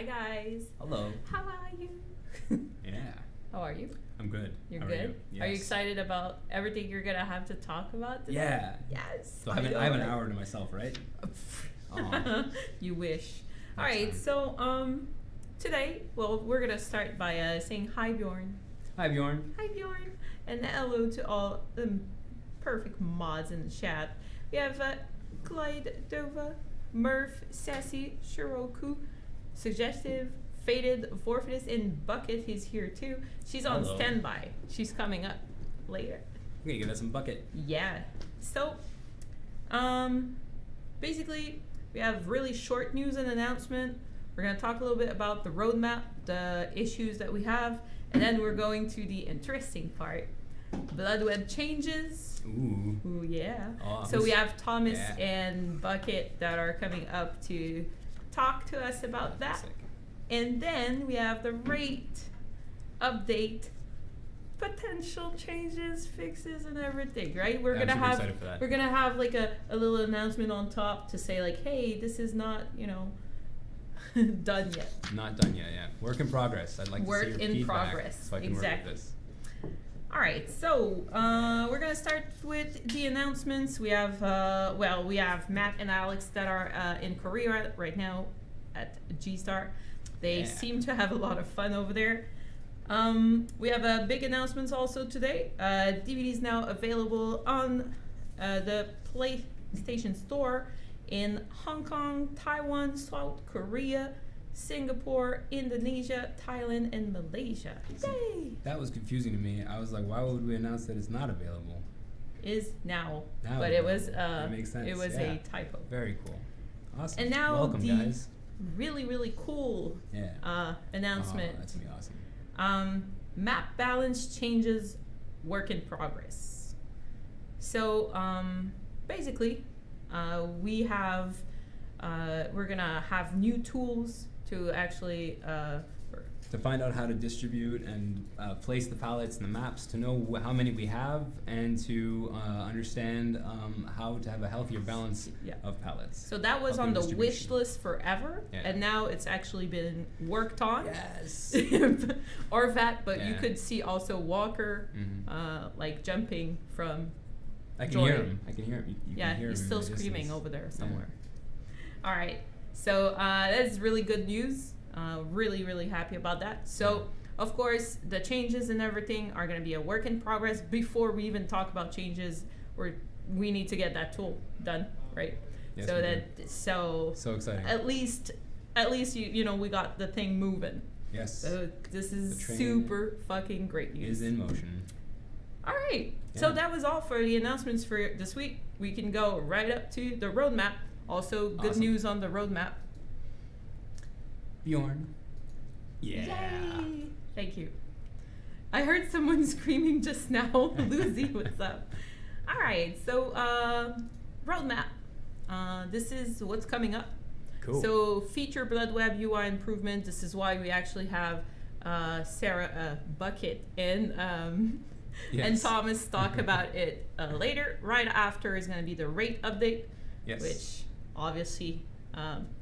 Hi guys. Hello. How are you? Yeah. How are you? I'm good. You're How good? Are you? Yes. Are you excited about everything you're gonna have to talk about today? Yeah. Yes. So I have an hour to myself, right? You wish. Next Alright, time. so today, well, we're gonna start by saying hi Bjorn. Hi, Bjorn. Hi Bjorn. And hello to all the perfect mods in the chat. We have Clyde, Dova, Murph, Sassy, Shiroku, Suggestive, Faded, Forfeitus, and Bucket. He's here too. She's on Hello. standby. She's coming up later. I'm gonna give us some bucket. Yeah. So, basically, we have really short news and announcement. We're gonna talk a little bit about the roadmap, the issues that we have, and then we're going to the interesting part. Bloodweb changes. Ooh. Yeah. Oh, So we have Thomas yeah. and Bucket that are coming up to talk to us about that. Sick. And then we have the rate update, potential changes, fixes, and everything. Right? We're Yeah, I'm gonna super have excited for that. we're gonna have like a little announcement on top to say like, hey, this is not done yet. Not done yet. Yeah. Work in progress. I'd like Work to see your in feedback progress. so I can Exactly. work with this. All right, so we're gonna start with the announcements. We have we have Matt and Alex that are in Korea right now at G-Star. They Yeah. seem to have a lot of fun over there. We have big announcements also today. DVDs now available on the PlayStation Store in Hong Kong, Taiwan, South Korea, Singapore, Indonesia, Thailand, and Malaysia. Yay! That was confusing to me. I was like, why would we announce that it's not available? Is now, Now but it's it was that makes sense. it was Yeah. a typo. Very cool. Awesome. And now welcome, the guys. really cool Yeah. announcement. Oh, that's gonna be awesome. Map balance changes, work in progress. So basically, we have we're gonna have new tools to actually To find out how to distribute and place the pallets and the maps, to know how many we have, and to understand how to have a healthier balance Yeah. of pallets. So that was Healthier on the wish distribution. list forever, Yeah. and now it's actually been worked on. Yes. Horvath, but you Yeah. could see also Walker Mhm. like jumping from. I can joy. hear him. I can hear him. You Yeah, can hear he's him in still the screaming distance. over there somewhere. All right, so that's really good news. Really happy about that. So of course the changes and everything are going to be a work in progress. Before we even talk about changes, we need to get that tool done, right? Yes, so we that do. so So exciting. at least you know we got the thing moving. Yes. So this is The train super fucking great news. is in motion. All right. So Yeah. that was all for the announcements for this week. We can go right up to the roadmap. Also, good Awesome. news on the roadmap. Bjorn. Yeah. Yay! Thank you. I heard someone screaming just now. Lucy, what's up? All right. So roadmap. This is what's coming up. Cool. So feature Bloodweb UI improvement. This is why we actually have Sarah Bucket and Yes. Thomas talk about it later. Right after is going to be the rate update, Yes. which obviously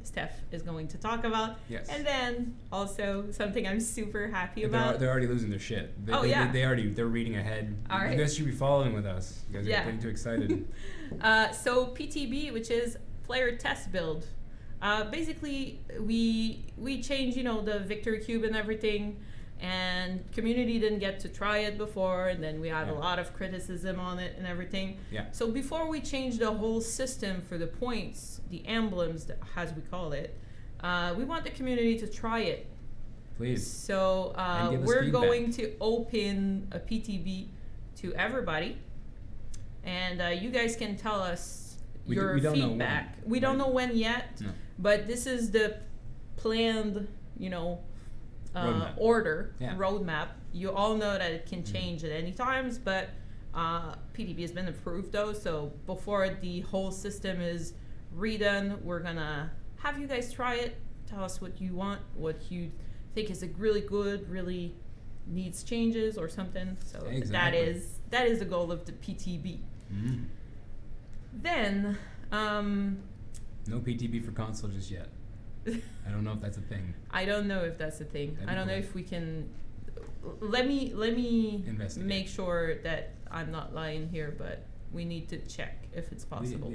Steph is going to talk about. Yes. And then also something I'm super happy They're, about. they're already losing their shit. They're reading ahead. All right. You guys should be following with us. You guys Yeah. are getting too excited. So PTB, which is player test build. Basically, we changed, the Victory Cube and everything, and community didn't get to try it before, and then we had a Yeah. lot of criticism on it and everything. Yeah. So before we change the whole system for the points, the emblems, as we call it, we want the community to try it. Please. So And give us we're feedback. going to open a PTB to everybody, and you guys can tell us We your don't know when, feedback. We don't right? know when yet, No. but this is the planned, Roadmap. order, Yeah. roadmap. You all know that it can change at any times, but PTB has been approved though, so before the whole system is redone, we're gonna have you guys try it. Tell us what you want, what you think is really good, really needs changes or something. So Exactly. that is the goal of the PTB. Mm. Then No PTB for console just yet. I don't know if that's a thing. I don't know if that's a thing. That'd I be don't know cool. if we can. Let me Investigate. make sure that I'm not lying here, but we need to check if it's possible.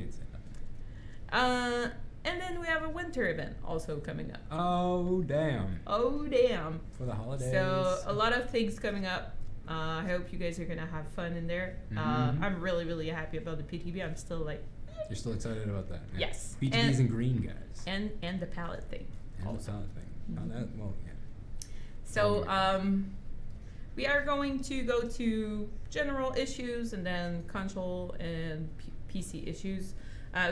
And then we have a winter event also coming up. Oh damn! Oh damn! For the holidays. So a lot of things coming up. I hope you guys are gonna have fun in there. Mhm. I'm really happy about the PTB. I'm still like, You're still excited about that? Yeah. yes. BTB's in green, guys. And the palette thing. And also. the salad thing. Mhm. Oh, that, well, yeah. So we are going to go to general issues and then console and PC issues.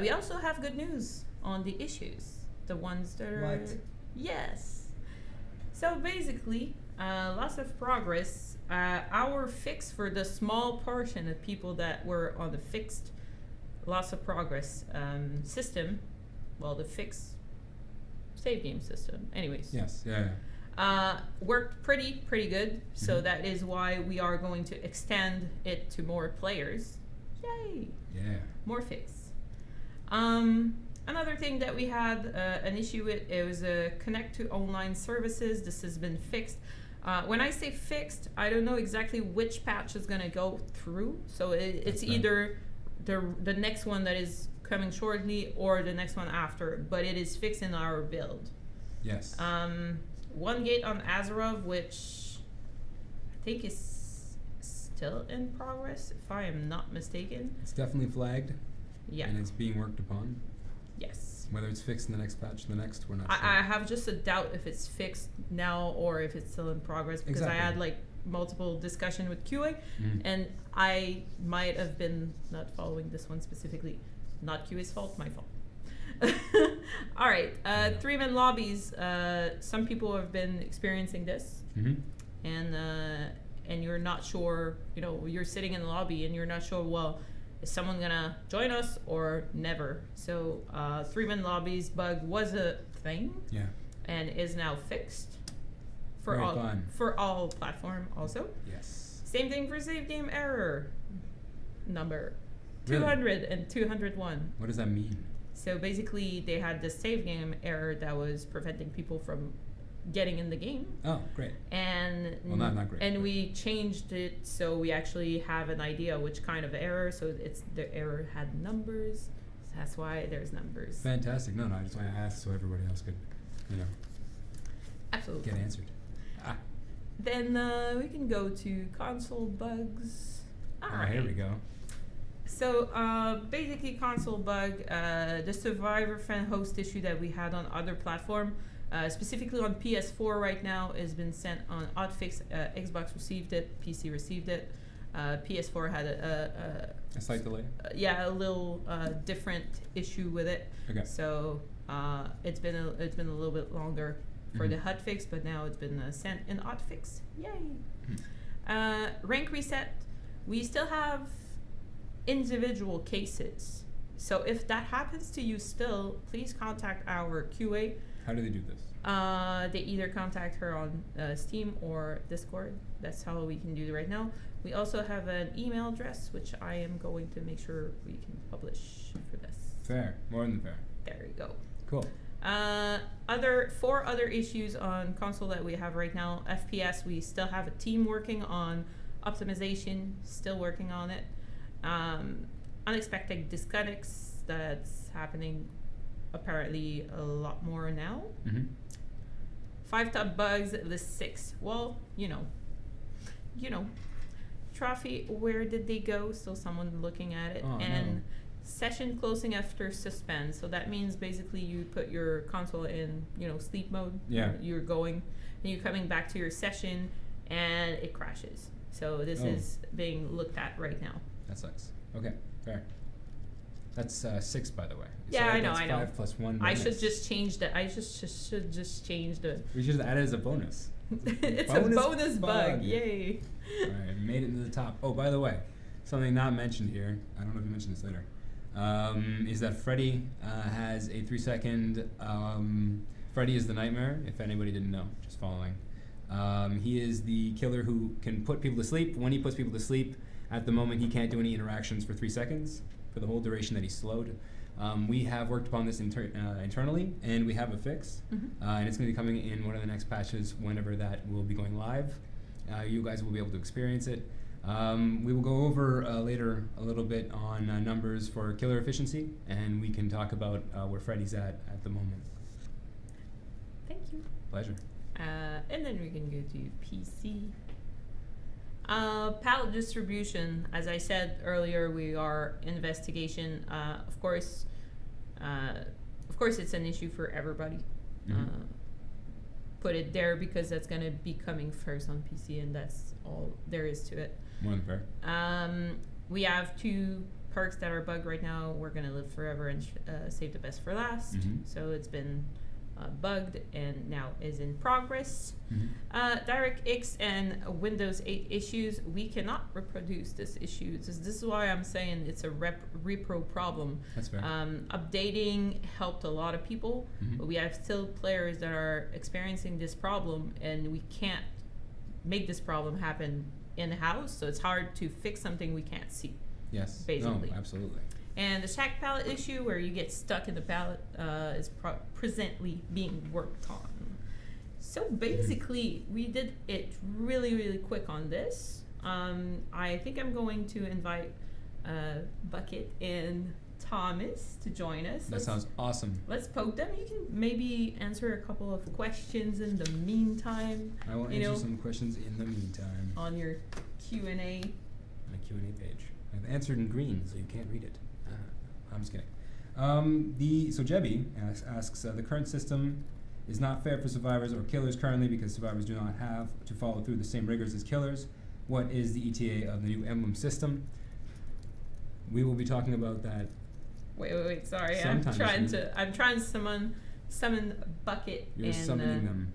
We also have good news on the issues, the ones that are What? yes. So basically, lots of progress. Our fix for the small portion of people that were on the fixed lots of progress system, well, the fixed save game system. Anyways, Yes. Yeah. worked pretty good. So Mhm. that is why we are going to extend it to more players. Yay! Yeah. More fix. Another thing that we had an issue with, it was connect to online services. This has been fixed. When I say fixed, I don't know exactly which patch is gonna go through. So it's That's fair. either the next one that is coming shortly or the next one after, but it is fixed in our build. Yes. One gate on Azarov, which I think is still in progress, if I am not mistaken. It's definitely flagged. Yeah. And it's being worked upon. Yes. Whether it's fixed in the next patch, the next, we're not sure. I have just a doubt if it's fixed now or if it's still in progress, because I Exactly. had like multiple discussion with QA, Mhm. and I might have been not following this one specifically. Not QA's fault, my fault. All right, 3-man lobbies. Some people have been experiencing this, Mhm. and you're not sure. You know, you're sitting in the lobby and you're not sure. Well, is someone gonna join us or never? So 3-man lobbies bug was a thing Yeah. and is now fixed for Very all fun. for all platform also. Yes. Same thing for save game error number Really? 200 and 201. What does that mean? So basically they had this save game error that was preventing people from getting in the game. Oh, great. And Well, not great, and but- we changed it so we actually have an idea which kind of error. So it's the error had numbers. So that's why there's numbers. Fantastic. No, I just want to ask so everybody else could, Absolutely. get answered. Ah. Then we can go to console bugs. Alright, here we go. So basically console bug, the survivor fan host issue that we had on other platform, specifically on PS4 right now, has been sent on hotfix. Xbox received it, PC received it. PS4 had A slight delay. a little different issue with it. Okay. So it's been a little bit longer for the Mhm. hotfix, but now it's been sent in hotfix. Yay! Mhm. Rank reset. We still have individual cases. So if that happens to you still, please contact our QA. How do they do this? They either contact her on Steam or Discord. That's how we can do it right now. We also have an email address, which I am going to make sure we can publish for this. Fair. More than fair. There you go. Cool. Four other issues on console that we have right now. FPS, we still have a team working on optimization, still working on it. Unexpected disconnects, that's happening apparently a lot more now. Mm-hmm. 5 top bugs, the 6. Well, you know. Trophy, where did they go? Still someone looking at it. Oh, and no. session closing after suspend. So that means basically you put your console in, sleep mode. Yeah. You're going, and you're coming back to your session, and it crashes. So this Oh. is being looked at right now. That sucks. Okay. Fair. That's 6, by the way. Yeah, I know, that's I know. 5 plus 1 I should bonus. just change the. I should just change the. We should add it as a bonus. It's Bonus a bonus bug. bug. Yay! Alright, made it to the top. Oh, by the way, something not mentioned here, I don't know if you mentioned this later, is that Freddy has a 3-second, Freddy is the nightmare, if anybody didn't know, just following. He is the killer who can put people to sleep. When he puts people to sleep, at the moment he can't do any interactions for 3 seconds, for the whole duration that he's slowed. We have worked upon this internally, and we have a fix, and it's going to be coming in one of the next patches whenever that will be going live. You guys will be able to experience it. We will go over later a little bit on numbers for killer efficiency, and we can talk about where Freddy's at the moment. Thank you. Pleasure. And then we can go to PC. Pallet distribution. As I said earlier, we are investigation. Of course, it's an issue for everybody. Put it there because that's going to be coming first on PC, and that's all there is to it. More than fair. We have 2 perks that are bugged right now. We're going to live forever and save the best for last. So it's been bugged and now is in progress. DirectX and Windows 8 issues. We cannot reproduce this issue. This is why I'm saying it's a repro problem. That's fair. Updating helped a lot of people, but we have still players that are experiencing this problem, and we can't make this problem happen in-house, so it's hard to fix something we can't see. Yes. Basically. No, absolutely. And the shack pallet issue, where you get stuck in the pallet, is presently being worked on. So basically, we did it really, really quick on this. I think I'm going to invite Bucket and Thomas to join us. That sounds awesome. Let's poke them. You can maybe answer a couple of questions in the meantime. I will answer some questions in the meantime. On your Q&A. On a Q&A page. I've answered in green, so you can't read it. I'm just kidding. So Jebby asks, the current system is not fair for survivors or killers currently because survivors do not have to follow through the same rigors as killers. What is the ETA of the new emblem system? We will be talking about that. Wait, sorry. I'm trying to summon Bucket. You're summoning them.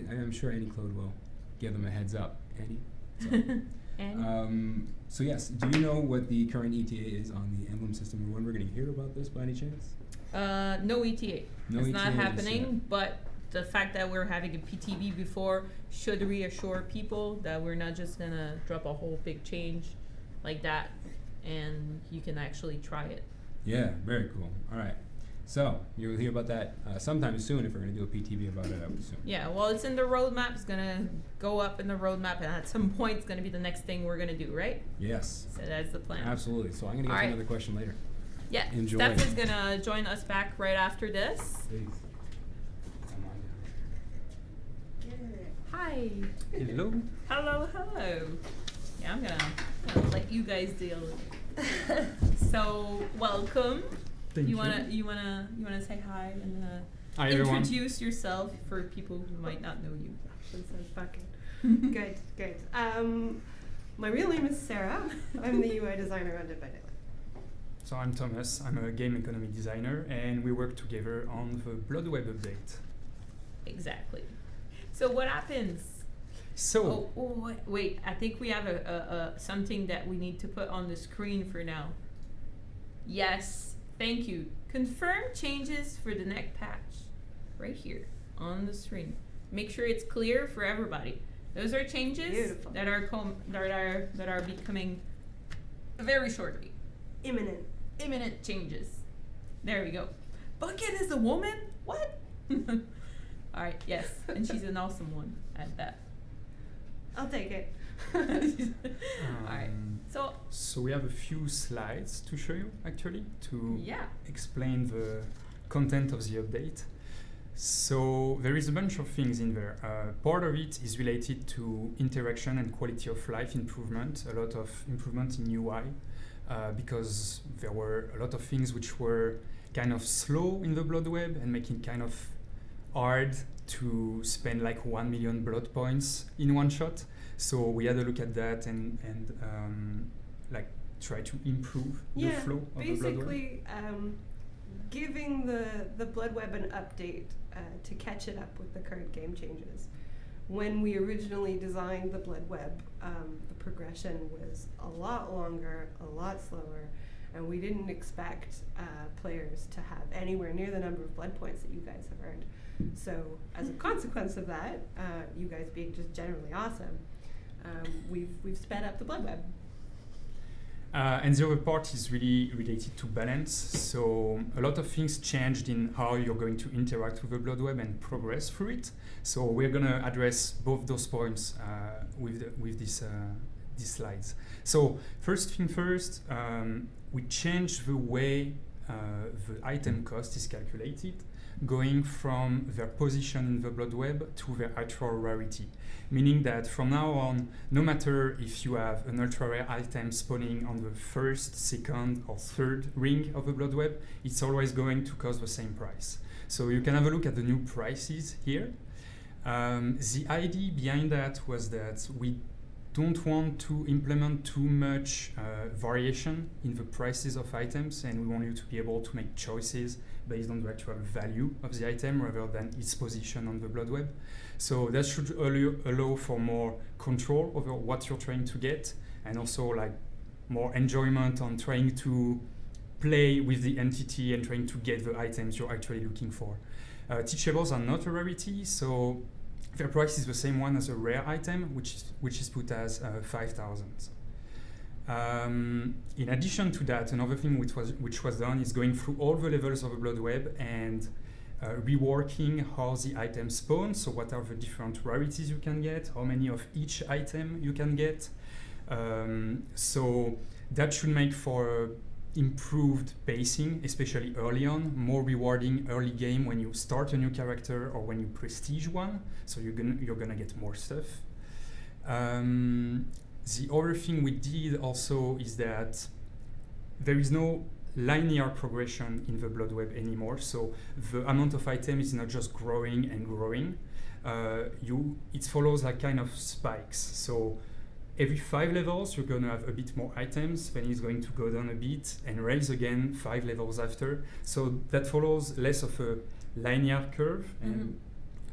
I'm sure Annie Claude will give them a heads up. Annie? So yes, do you know what the current ETA is on the emblem system, or when we're going to hear about this by any chance? No ETA. No it's ETA not happening, but the fact that we're having a PTB before should reassure people that we're not just going to drop a whole big change like that, and you can actually try it. Yeah, very cool. All right. So, you'll hear about that sometime soon if we're going to do a PTB about it, I would assume. Yeah, well, it's in the roadmap. It's going to go up in the roadmap, and at some point, it's going to be the next thing we're going to do, right? Yes. So that's the plan. Absolutely. So, I'm going to get to another question later. Yeah. Enjoy. Steph is going to join us back right after this. Please. Hi. Hello. Hello. Yeah, I'm gonna let you guys deal with it. So, welcome. Thank you. You wanna say hi and Hi, everyone. introduce yourself for people who might not know you. Actually says Bucket. Good. My real name is Sarah. I'm the UI designer on Dead by Daylight. So I'm Thomas. I'm a game economy designer, and we work together on the Bloodweb update. Exactly. So what happens? So Wait. I think we have a something that we need to put on the screen for now. Yes. Thank you. Confirm changes for the next patch. Right here on the screen. Make sure it's clear for everybody. Those are changes Beautiful. that are becoming very shortly. Imminent changes. There we go. Bucket is a woman? What? All right, yes, and she's an awesome one at that. I'll take it. All right, So we have a few slides to show you, actually, to yeah. explain the content of the update. So there is a bunch of things in there. Part of it is related to interaction and quality of life improvement, a lot of improvement in UI, because there were a lot of things which were kind of slow in the Bloodweb and making kind of hard to spend like 1 million blood points in one shot. So we had a look at that and like try to improve the flow of the Bloodweb. Basically, giving the Bloodweb an update to catch it up with the current game changes. When we originally designed the Bloodweb, the progression was a lot longer, a lot slower, and we didn't expect players to have anywhere near the number of blood points that you guys have earned. So as a consequence of that, you guys being just generally awesome, we've sped up the Bloodweb. And the other part is really related to balance. So a lot of things changed in how you're going to interact with the Bloodweb and progress through it. So we're going to address both those points with these slides. So first thing first, we changed the way the item cost is calculated, going from their position in the Bloodweb to their actual rarity. Meaning that from now on, no matter if you have an ultra rare item spawning on the first, second, or third ring of the Bloodweb, it's always going to cost the same price. So you can have a look at the new prices here. The idea behind that was that we don't want to implement too much variation in the prices of items, and we want you to be able to make choices based on the actual value of the item rather than its position on the Bloodweb. So that should allow for more control over what you're trying to get, and also like more enjoyment on trying to play with the entity and trying to get the items you're actually looking for. Teachables are not a rarity, so their price is the same one as a rare item, which is put as 5,000. In addition to that, another thing which was done is going through all the levels of the Bloodweb and reworking how the items spawn. So what are the different rarities you can get, how many of each item you can get. So that should make for improved pacing, especially early on, more rewarding early game when you start a new character or when you prestige one. So you're gonna get more stuff. The other thing we did also is that there is no linear progression in the Bloodweb anymore. So the amount of item is not just growing and growing. It follows like kind of spikes. So every 5 levels, you're going to have a bit more items, then it's going to go down a bit and raise again 5 levels after. So that follows less of a linear curve and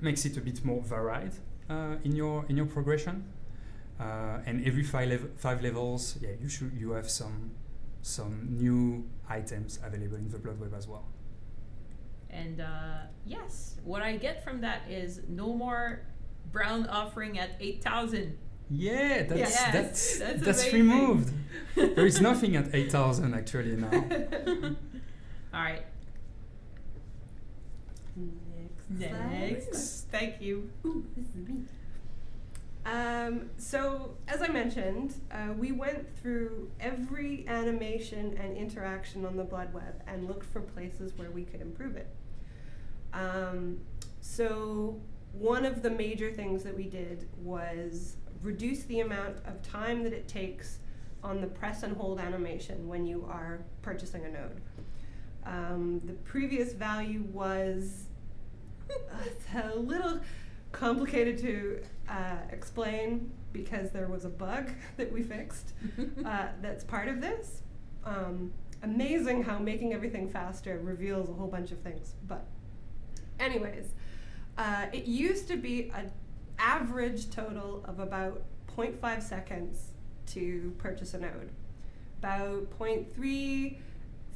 makes it a bit more varied in your progression. And every 5 levels, yeah, you have some new items available in the Bloodweb as well. And yes, what I get from that is no more brown offering at 8,000. Yeah, that's amazing. removed. There is nothing at 8,000 actually now. All right. Next. Thank you. Ooh, this is me. So, as I mentioned, we went through every animation and interaction on the Bloodweb and looked for places where we could improve it. So, one of the major things that we did was reduce the amount of time that it takes on the press and hold animation when you are purchasing a node. The previous value was a little complicated to explain because there was a bug that we fixed that's part of this. Amazing how making everything faster reveals a whole bunch of things. But anyways, it used to be an average total of about 0.5 seconds to purchase a node. About 0.3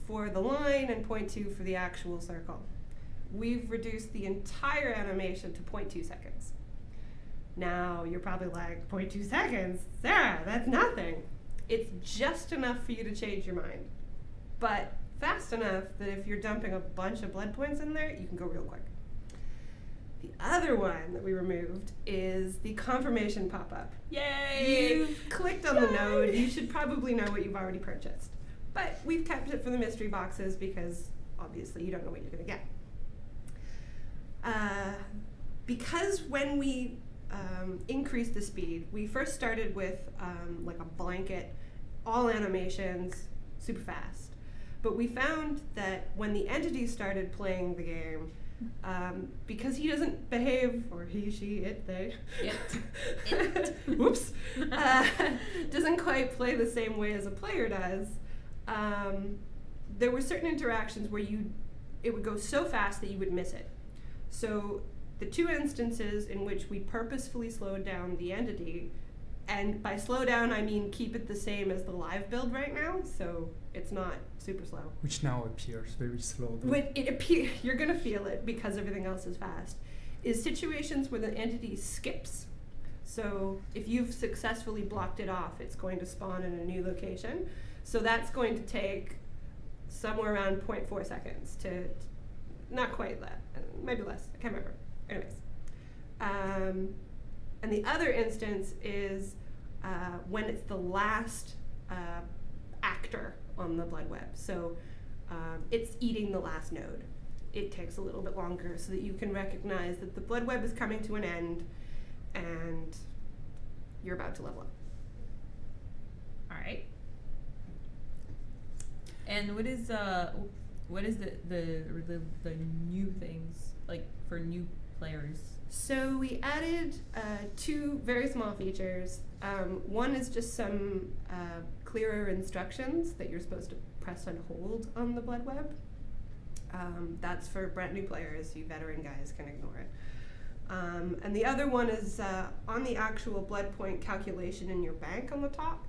for the line and 0.2 for the actual circle. We've reduced the entire animation to 0.2 seconds. Now, you're probably like, 0.2 seconds? Sarah, that's nothing. It's just enough for you to change your mind. But fast enough that if you're dumping a bunch of blood points in there, you can go real quick. The other one that we removed is the confirmation pop-up. Yay! You've clicked on the node, you should probably know what you've already purchased. But we've kept it for the mystery boxes because obviously you don't know what you're gonna get. Because when we increased the speed, we first started with like a blanket, all animations, super fast. But we found that when the entity started playing the game, because he doesn't behave, or he, she, it, they, whoops, doesn't quite play the same way as a player does, there were certain interactions where it would go so fast that you would miss it. So the 2 instances in which we purposefully slowed down the entity, and by slow down I mean keep it the same as the live build right now, so it's not super slow. Which now appears very slow. When you're gonna feel it because everything else is fast, is situations where the entity skips. So if you've successfully blocked it off, it's going to spawn in a new location. So that's going to take somewhere around 0.4 seconds to, not quite that, maybe less, I can't remember. Anyways. And the other instance is when it's the last actor on the Bloodweb. So it's eating the last node. It takes a little bit longer so that you can recognize that the Bloodweb is coming to an end and you're about to level up. All right. And what is the new things like for new players? So we added 2 very small features. One is just some clearer instructions that you're supposed to press and hold on the Bloodweb. That's for brand new players. You veteran guys can ignore it. And the other one is on the actual blood point calculation in your bank on the top.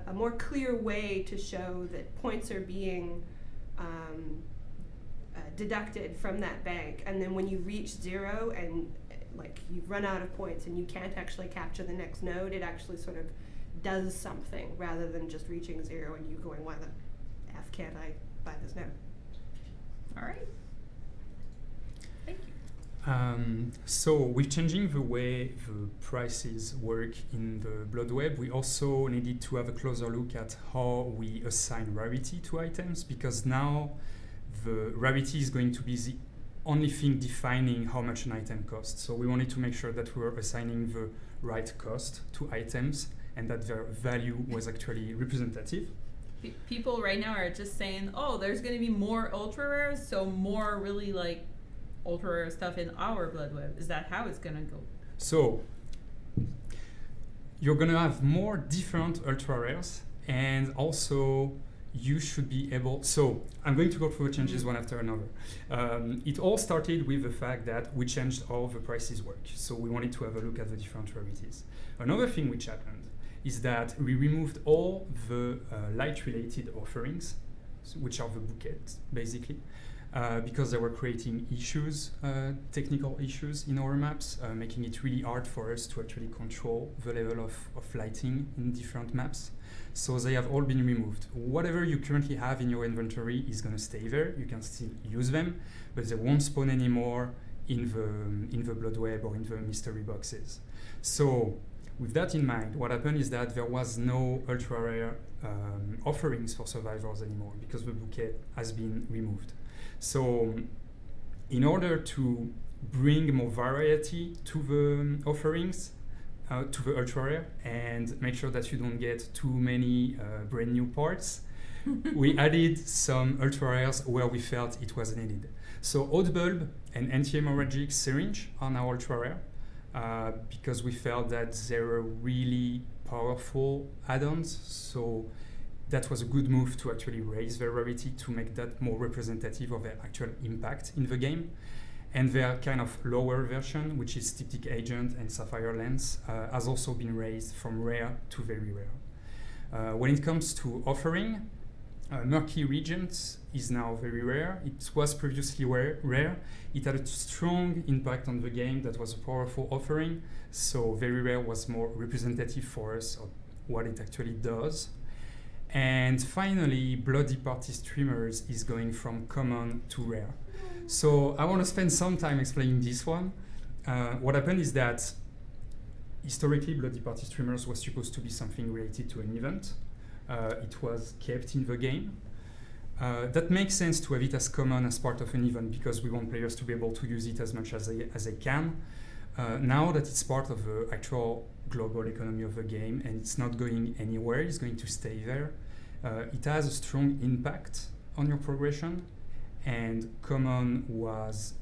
A more clear way to show that points are being deducted from that bank, and then when you reach 0 and like you've run out of points and you can't actually capture the next node, it actually sort of does something rather than just reaching 0 and you going, why the F can't I buy this node? All right. Thank you. So with changing the way the prices work in the Bloodweb, we also needed to have a closer look at how we assign rarity to items, because now the rarity is going to be the only thing defining how much an item costs. So we wanted to make sure that we were assigning the right cost to items and that their value was actually representative. People right now are just saying, oh, there's going to be more ultra rares, so more really like ultra rare stuff in our Bloodweb. Is that how it's going to go? So you're going to have more different ultra rares, and also you should be able, so I'm going to go through the changes one after another. It all started with the fact that we changed how the prices work. So we wanted to have a look at the different rarities. Another thing which happened is that we removed all the light-related offerings, which are the bouquets, basically, because they were creating issues, technical issues in our maps, making it really hard for us to actually control the level of lighting in different maps. So they have all been removed. Whatever you currently have in your inventory is going to stay there. You can still use them, but they won't spawn anymore in the Bloodweb or in the mystery boxes. So with that in mind, what happened is that there was no ultra rare offerings for survivors anymore because the bouquet has been removed. So in order to bring more variety to the offerings, to the ultra rare, and make sure that you don't get too many brand new parts, we added some ultra rares where we felt it was needed. So Hot Bulb and anti-hemorrhagic syringe are now ultra rare because we felt that they were really powerful add-ons. So that was a good move to actually raise their rarity to make that more representative of their actual impact in the game. And their kind of lower version, which is Styptic Agent and Sapphire Lens, has also been raised from rare to very rare. When it comes to offering, Murky Regent is now very rare. It was previously rare. It had a strong impact on the game. That was a powerful offering. So very rare was more representative for us of what it actually does. And finally, Bloody Party Streamers is going from common to rare. So I want to spend some time explaining this one. What happened is that historically, Bloody Party Streamers was supposed to be something related to an event. It was kept in the game. That makes sense to have it as common as part of an event because we want players to be able to use it as much as they can. Now that it's part of the actual global economy of the game and it's not going anywhere, it's going to stay there. It has a strong impact on your progression, and common was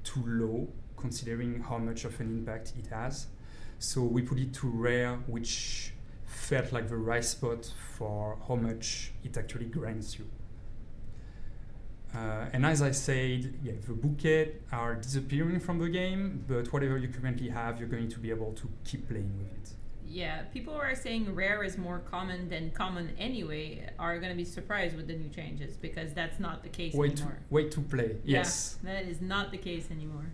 too low considering how much of an impact it has. So we put it to rare, which felt like the right spot for how much it actually grants you. And as I said, yeah, the bouquet are disappearing from the game, but whatever you currently have, you're going to be able to keep playing with it. Yeah, people are saying rare is more common than common anyway, are going to be surprised with the new changes because that's not the case anymore. Way to play, yes. Yeah, that is not the case anymore.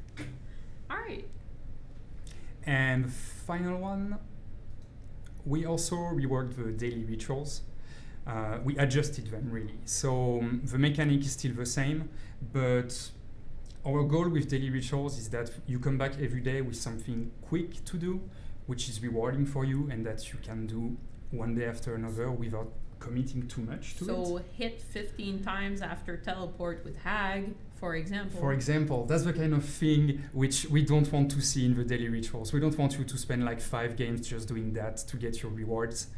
All right. And final one, we also reworked the daily rituals. We adjusted them really. So the mechanic is still the same, but our goal with daily rituals is that you come back every day with something quick to do, which is rewarding for you, and that you can do one day after another without committing too much to it. So hit 15 times after teleport with Hag, for example. For example, that's the kind of thing which we don't want to see in the daily rituals. We don't want you to spend like 5 games just doing that to get your rewards.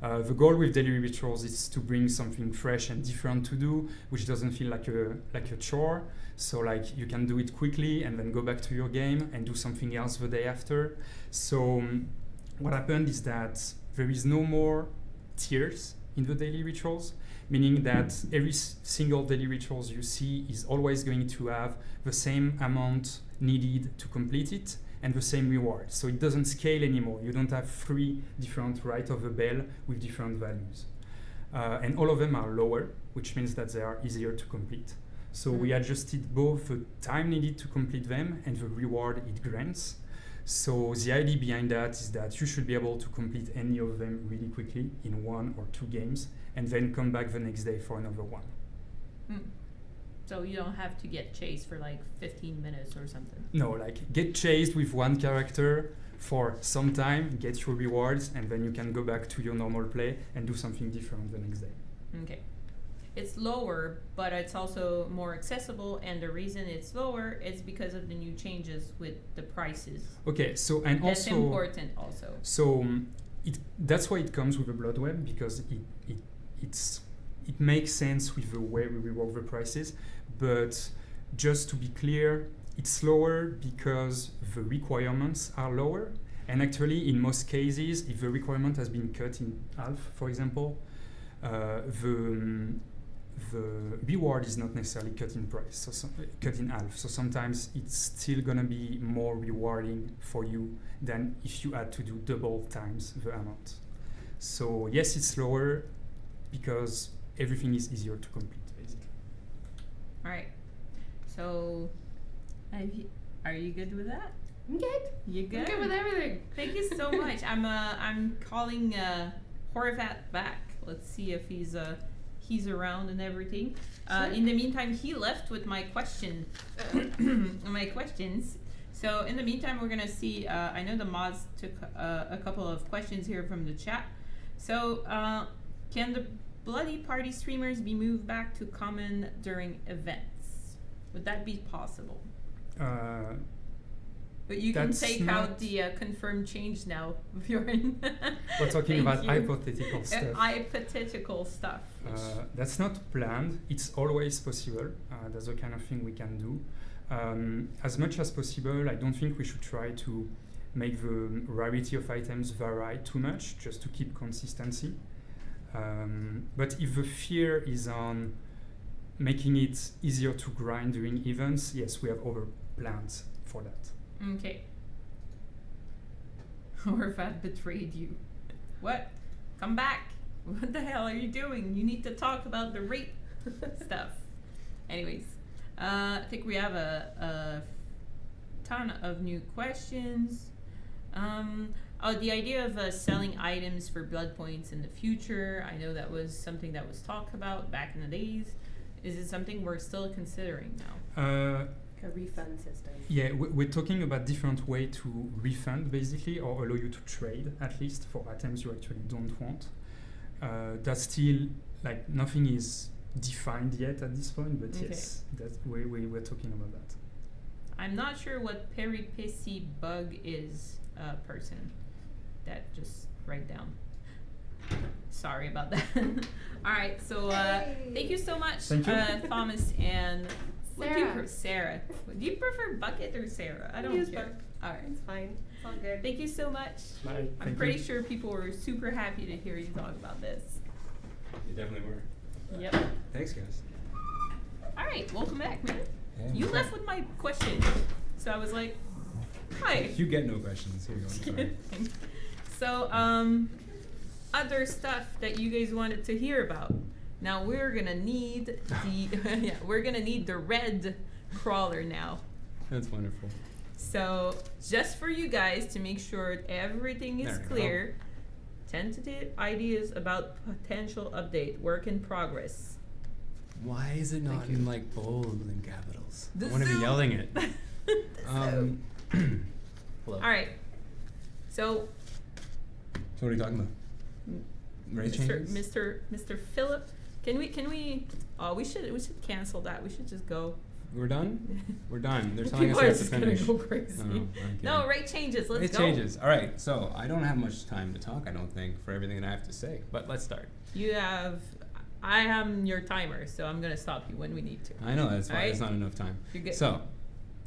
The goal with daily rituals is to bring something fresh and different to do, which doesn't feel like a chore. So like you can do it quickly and then go back to your game and do something else the day after. So what happened is that there is no more tiers in the daily rituals, meaning that every single daily rituals you see is always going to have the same amount needed to complete it and the same reward. So it doesn't scale anymore. You don't have 3 different right of the bell with different values. And all of them are lower, which means that they are easier to complete. So we adjusted both the time needed to complete them and the reward it grants. So the idea behind that is that you should be able to complete any of them really quickly in 1 or 2 games and then come back the next day for another one. So you don't have to get chased for like 15 minutes or something. No, like get chased with one character for some time, get your rewards, and then you can go back to your normal play and do something different the next day. Okay. It's lower, but it's also more accessible, and the reason it's lower is because of the new changes with the prices. Okay, so and That's also important also. So that's why it comes with the Bloodweb, because it makes sense with the way we rework the prices. But just to be clear, it's lower because the requirements are lower. And actually, in most cases, if the requirement has been cut in half, for example, the reward is not necessarily cut in price, so cut in half. So sometimes it's still gonna be more rewarding for you than if you had to do double times the amount. So yes, it's lower because everything is easier to complete, basically. All right. So, are you good with that? I'm good. You good? I'm good with everything. Thank you so much. I'm calling Horvath back. Let's see if he's around and everything. Sure. In the meantime, he left with my questions. So in the meantime, we're gonna see. I know the mods took a couple of questions here from the chat. So can the Bloody Party streamers be moved back to common during events? Would that be possible? But you can take out the confirmed change now, Bjorn. We're talking about you. hypothetical stuff. Hypothetical stuff. That's not planned. It's always possible. That's the kind of thing we can do. As much as possible, I don't think we should try to make the rarity of items vary too much, just to keep consistency. But if the fear is on making it easier to grind during events, yes, we have other plans for that. Okay. Horvath betrayed you. What? Come back. What the hell are you doing? You need to talk about the Wraith stuff. Anyways, I think we have a ton of new questions. The idea of selling items for blood points in the future. I know that was something that was talked about back in the days. Is it something we're still considering now? A refund system. Yeah, we're talking about different way to refund, basically, or allow you to trade, at least, for items you actually don't want. That's still, like, nothing is defined yet at this point, but yes, that's we're talking about that. I'm not sure what peripissy bug is, person. That just write down. Sorry about that. All right, so thank you so much, Thank you. Thomas and what do you Sarah. prefer? Sarah. Do you prefer Bucket or Sarah? I don't Use care. both. All right. It's fine. It's all good. Thank you so much. Bye. I'm pretty sure people were super happy to hear you talk about this. You definitely were. Yep. Thanks, guys. All right, welcome back, man. Yeah. You left with my question, so I was like, hi. You get no questions. Here you go. I'm sorry. So, other stuff that you guys wanted to hear about. Now we're gonna need the we're gonna need the red crawler now. That's wonderful. So just for you guys to make sure everything is There we go. clear, Tentative ideas about potential update. Work in progress. Why is it not Thank you. in like bold and capitals? The I want to be Zoom. yelling it. So, Hello. all right. So, So what are you talking about? Rate changes? Mr. Philip, can we? Oh, we should cancel that. We should just go. We're done? We're done. They're telling us People we are have to just gonna finish. go crazy. Oh, I'm No, kidding. rate changes. Let's It go. changes. All right. So I don't have much time to talk, I don't think, for everything that I have to say. But let's start. I am your timer, so I'm gonna stop you when we need to. I know that's why Alright. there's not enough time. You're good. So,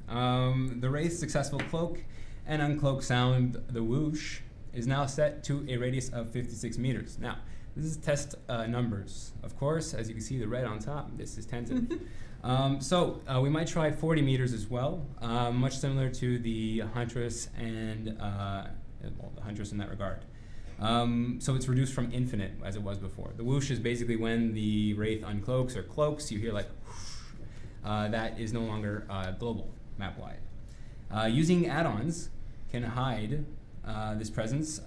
the Wraith's successful cloak and uncloak sound, the whoosh, is now set to a radius of 56 meters. Now, this is test numbers. Of course, as you can see, the red on top, this is tentative. We might try 40 meters as well, much similar to the Huntress and, the Huntress in that regard. So it's reduced from infinite as it was before. The whoosh is basically when the Wraith uncloaks or cloaks, you hear like whoosh. That is no longer global, map-wide. Using add-ons can hide this presence,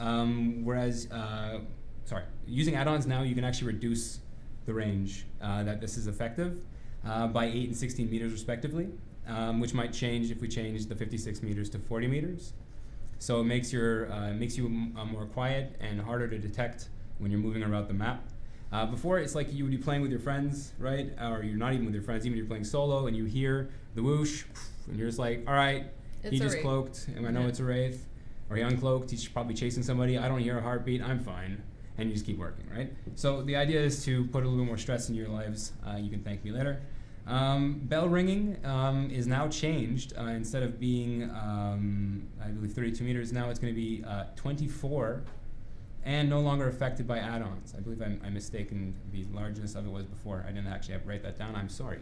using add-ons now you can actually reduce the range that this is effective by 8 and 16 meters respectively, which might change if we change the 56 meters to 40 meters. So it makes you more quiet and harder to detect when you're moving around the map. Before, it's like you would be playing with your friends, right? Or you're not even with your friends, even if you're playing solo, and you hear the whoosh, and you're just like, all right, It's he a just Wraith. cloaked, and I know Yeah. it's a Wraith. Or he uncloaked, he's probably chasing somebody, I don't hear a heartbeat, I'm fine. And you just keep working, right? So the idea is to put a little bit more stress into your lives. You can thank me later. Bell ringing is now changed. Instead of being, I believe, 32 meters, now it's going to be 24 and no longer affected by add-ons. I believe I mistaken the largeness of it was before. I didn't actually have to write that down. I'm sorry.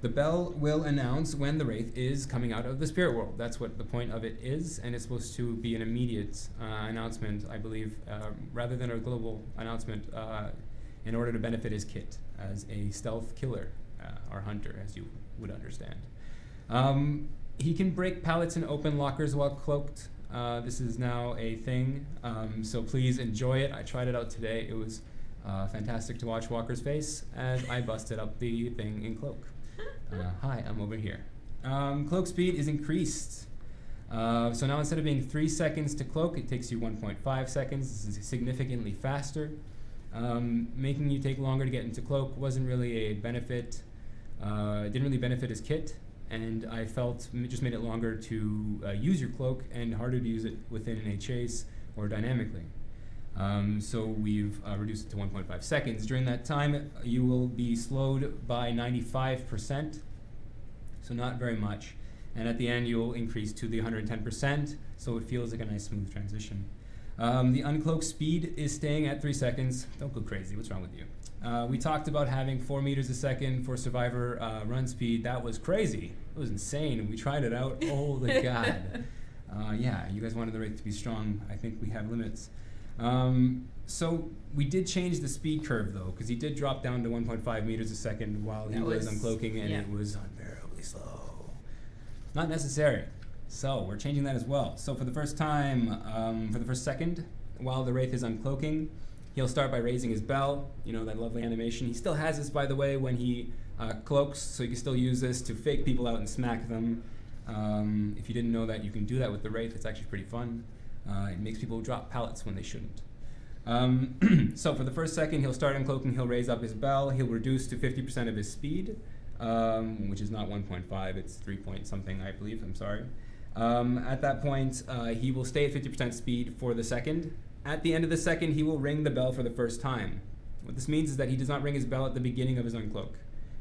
The bell will announce when the Wraith is coming out of the spirit world. That's what the point of it is, and it's supposed to be an immediate announcement, I believe, rather than a global announcement in order to benefit his kit as a stealth killer. Or hunter, as you would understand. He can break pallets and open lockers while cloaked. This is now a thing, so please enjoy it. I tried it out today. It was fantastic to watch Walker's face as I busted up the thing in cloak. Hi, I'm over here. Cloak speed is increased. So now instead of being 3 seconds to cloak, it takes you 1.5 seconds. This is significantly faster. Making you take longer to get into cloak wasn't really a benefit. Didn't really benefit his kit, and I felt it just made it longer to use your cloak and harder to use it within a chase or dynamically. So we've reduced it to 1.5 seconds. During that time, you will be slowed by 95%, so not very much. And at the end, you'll increase to the 110%, so it feels like a nice smooth transition. The uncloak speed is staying at 3 seconds. Don't go crazy, what's wrong with you? We talked about having 4 meters a second for survivor run speed. That was crazy. It was insane. We tried it out. Oh, the God. Yeah, you guys wanted the Wraith to be strong. I think we have limits. So we did change the speed curve, though, because he did drop down to 1.5 meters a second while he was uncloaking, and it was unbearably slow. Not necessary. So we're changing that as well. So for the first time, for the first second, while the Wraith is uncloaking, he'll start by raising his bell, you know, that lovely animation. He still has this, by the way, when he cloaks, so you can still use this to fake people out and smack them. If you didn't know that, you can do that with the Wraith. It's actually pretty fun. It makes people drop pallets when they shouldn't. So for the first second, he'll start uncloaking, he'll raise up his bell, he'll reduce to 50% of his speed, which is not 1.5, it's 3 point something, I believe, I'm sorry. At that point, he will stay at 50% speed for the second. At the end of the second, he will ring the bell for the first time. What this means is that he does not ring his bell at the beginning of his uncloak.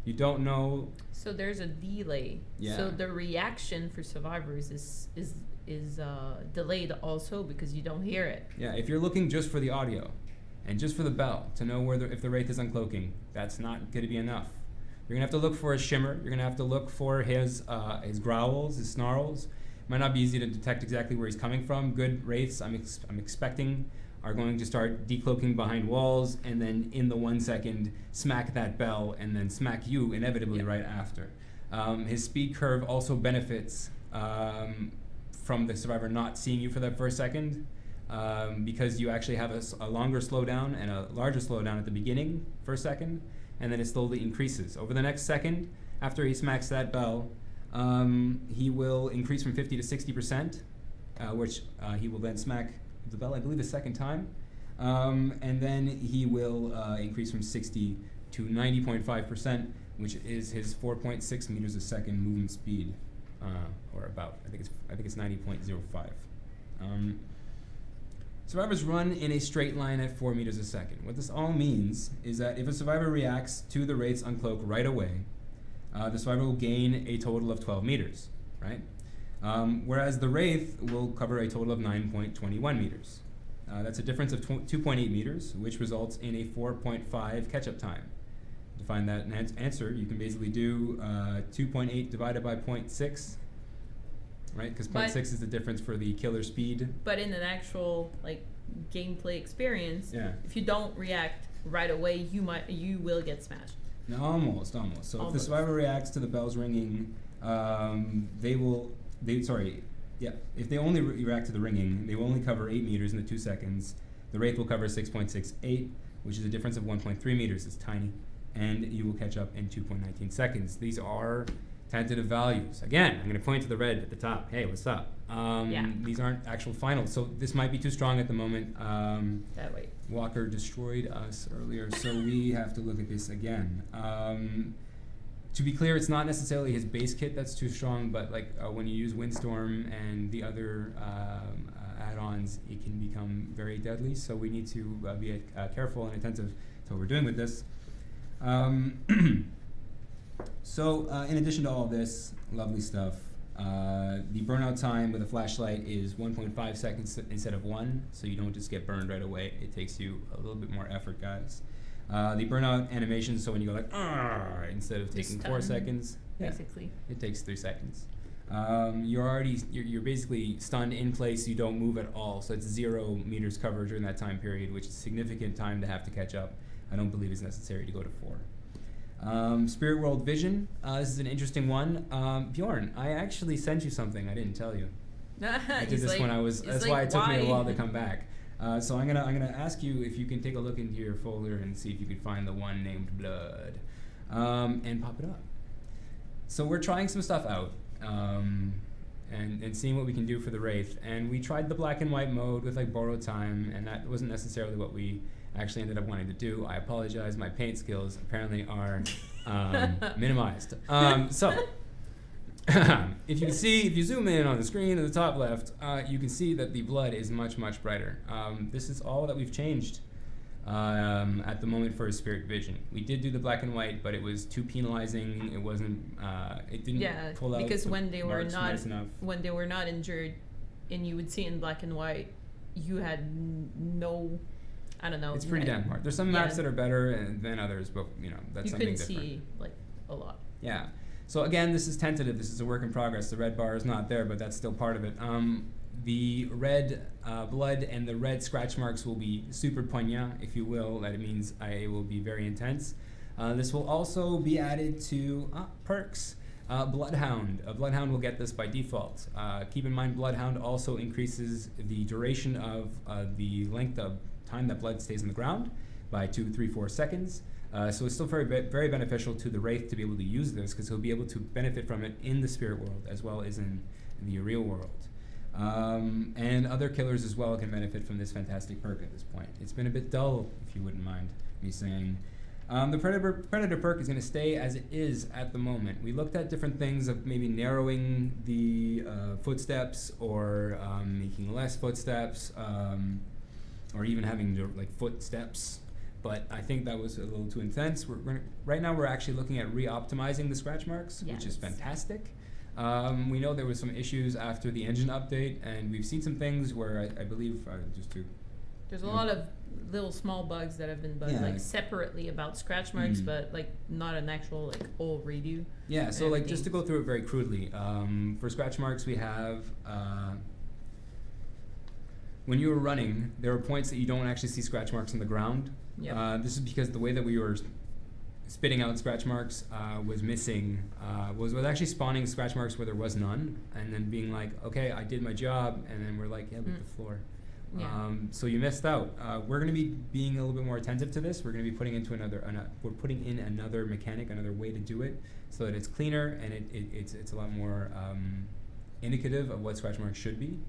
You don't know. So there's a delay. Yeah. So the reaction for survivors is delayed also because you don't hear it. Yeah, if you're looking just for the audio and just for the bell to know where if the Wraith is uncloaking, that's not going to be enough. You're going to have to look for a shimmer. You're going to have to look for his growls, his snarls. Might not be easy to detect exactly where he's coming from. Good Wraiths, I'm expecting, are going to start decloaking behind walls and then in the 1 second smack that bell and then smack you inevitably right after. His speed curve also benefits from the survivor not seeing you for that first second. because you actually have a longer slowdown and a larger slowdown at the beginning for a second, and then it slowly increases. Over the next second, after he smacks that bell, he will increase from 50 to 60%, which he will then smack the bell, I believe, a second time. And then he will increase from 60 to 90.5%, which is his 4.6 meters a second movement speed, or about. I think it's 90.05. Survivors run in a straight line at 4 meters a second. What this all means is that if a survivor reacts to the Wraith's uncloak right away, the survivor will gain a total of 12 meters, right? Whereas the Wraith will cover a total of 9.21 meters. That's a difference of 2.8 meters, which results in a 4.5 catch-up time. To find that answer, you can basically do 2.8 divided by 0.6, right? Because 0.6 is the difference for the killer speed. But in an actual like gameplay experience, Yeah. if you don't react right away, you will get smashed. No, almost. So if the survivor reacts to the bells ringing, if they only react to the ringing, they will only cover 8 meters in the 2 seconds. The Wraith will cover 6.68, which is a difference of 1.3 meters. It's tiny. And you will catch up in 2.19 seconds. These are tentative values. Again, I'm going to point to the red at the top. Hey, what's up? These aren't actual finals. So this might be too strong at the moment. That way. Walker destroyed us earlier, so we have to look at this again. To be clear, it's not necessarily his base kit that's too strong, but like when you use Windstorm and the other add-ons, it can become very deadly. So we need to be careful and attentive to what we're doing with this. So in addition to all this lovely stuff, the burnout time with a flashlight is 1.5 seconds instead of 1, so you don't just get burned right away. It takes you a little bit more effort, guys. The burnout animation, so when you go like, instead of taking 4 seconds, basically, it takes 3 seconds. You're basically stunned in place. You don't move at all, so it's 0 meters covered during that time period, which is significant time to have to catch up. I don't believe it's necessary to go to 4. Spirit World Vision. This is an interesting one. Bjorn, I actually sent you something. I didn't tell you. I did this when I was. That's why it took me a while to come back. So I'm gonna ask you if you can take a look into your folder and see if you can find the one named Blood, and pop it up. So we're trying some stuff out, and seeing what we can do for the Wraith. And we tried the black and white mode with like borrowed time, and that wasn't necessarily what we actually ended up wanting to do. I apologize. My paint skills apparently are minimized. So if you zoom in on the screen at the top left, you can see that the blood is much, much brighter. This is all that we've changed at the moment for a Spirit Vision. We did do the black and white, but it was too penalizing. It wasn't. It didn't pull out. Because the when they were not nice enough. when they were not injured, and you would see in black and white, you had no. I don't know. It's pretty damn hard. There's some maps that are better than others, but that's something different. You couldn't see like a lot. Yeah. So again, this is tentative. This is a work in progress. The red bar is not there, but that's still part of it. The red blood and the red scratch marks will be super poignant, if you will. That means it will be very intense. This will also be added to perks. Bloodhound. A Bloodhound will get this by default. Keep in mind, Bloodhound also increases the duration of the length of time that blood stays on the ground by 2, 3, 4 seconds. So it's still very, very beneficial to the Wraith to be able to use this, because he'll be able to benefit from it in the spirit world as well as in the real world. And other killers as well can benefit from this fantastic perk at this point. It's been a bit dull, if you wouldn't mind me saying. The Predator perk is going to stay as it is at the moment. We looked at different things of maybe narrowing the footsteps or making less footsteps, or even having like footsteps. But I think that was a little too intense. Right now we're actually looking at re-optimizing the scratch marks, which is fantastic. We know there was some issues after the engine update, and we've seen some things where I believe there's a lot of little small bugs that have been bugged like separately about scratch marks, but like not an actual like whole redo. Yeah, so like just to go through it very crudely, for scratch marks we have when you were running, there were points that you don't actually see scratch marks on the ground. This is because the way that we were spitting out scratch marks was missing, was actually spawning scratch marks where there was none, and then being like, okay, I did my job, and then we're like, yeah, but the floor. Yeah. So you missed out. We're going to be being a little bit more attentive to this. We're going to be putting into we're putting in another mechanic, another way to do it, so that it's cleaner and it's a lot more indicative of what scratch marks should be.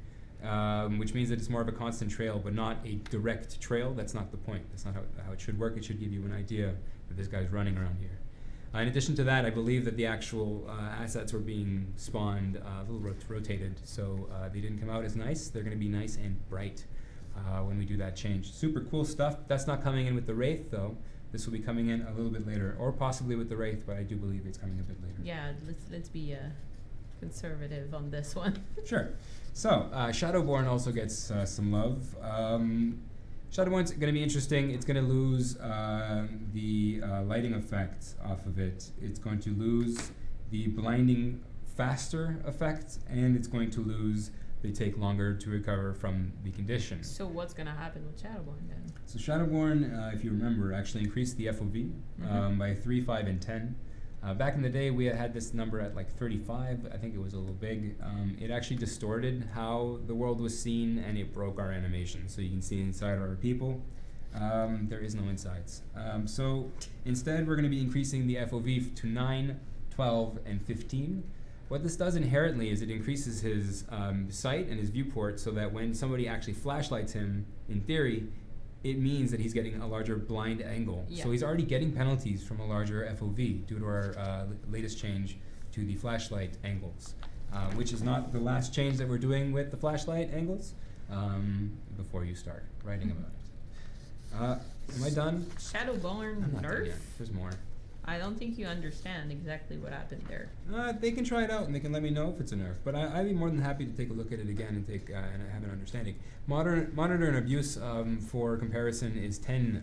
Which means that it's more of a constant trail, but not a direct trail. That's not the point. That's not how it should work. It should give you an idea that this guy's running around here. In addition to that, I believe that the actual assets were being spawned a little rotated, so they didn't come out as nice. They're going to be nice and bright when we do that change. Super cool stuff. That's not coming in with the Wraith, though. This will be coming in a little bit later, or possibly with the Wraith, but I do believe it's coming a bit later. Yeah, let's be conservative on this one. Sure. So, Shadowborn also gets some love. Shadowborn's going to be interesting. It's going to lose the lighting effect off of it. It's going to lose the blinding faster effect, and it's going to lose they take longer to recover from the condition. So what's going to happen with Shadowborn then? So Shadowborn, if you remember, actually increased the FOV by 3, 5, and 10. Back in the day, we had this number at like 35. I think it was a little big. It actually distorted how the world was seen, and it broke our animation. So you can see inside our people. There is no insides. So instead, we're going to be increasing the FOV to 9, 12, and 15. What this does inherently is it increases his sight and his viewport, so that when somebody actually flashlights him, in theory, it means that he's getting a larger blind angle. Yeah. So he's already getting penalties from a larger FOV due to our latest change to the flashlight angles, which is not the last change that we're doing with the flashlight angles, before you start writing about it. Am I done? Shadowborn I'm not done nerf? yet. There's more. I don't think you understand exactly what happened there. They can try it out and they can let me know if it's a nerf. But I'd be more than happy to take a look at it again and and have an understanding. Monitor and abuse, for comparison, is 10